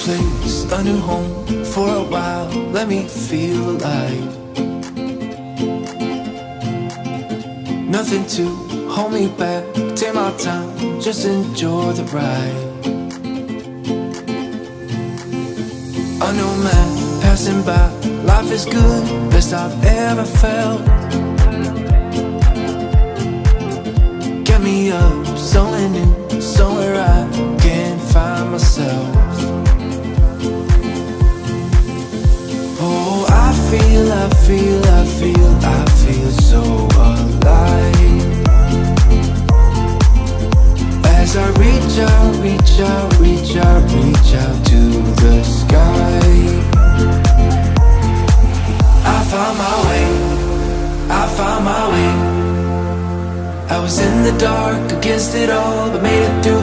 place, a new home for a while. Let me feel alive. Nothing to hold me back. Take my time, just enjoy the ride. A new man passing by. Life is good, best I've ever felt. Get me up, somewhere new, somewhere I can find myself. Oh, I feel so alive. As I reach out to the sky. I found my way. I was in the dark against it all, but made it through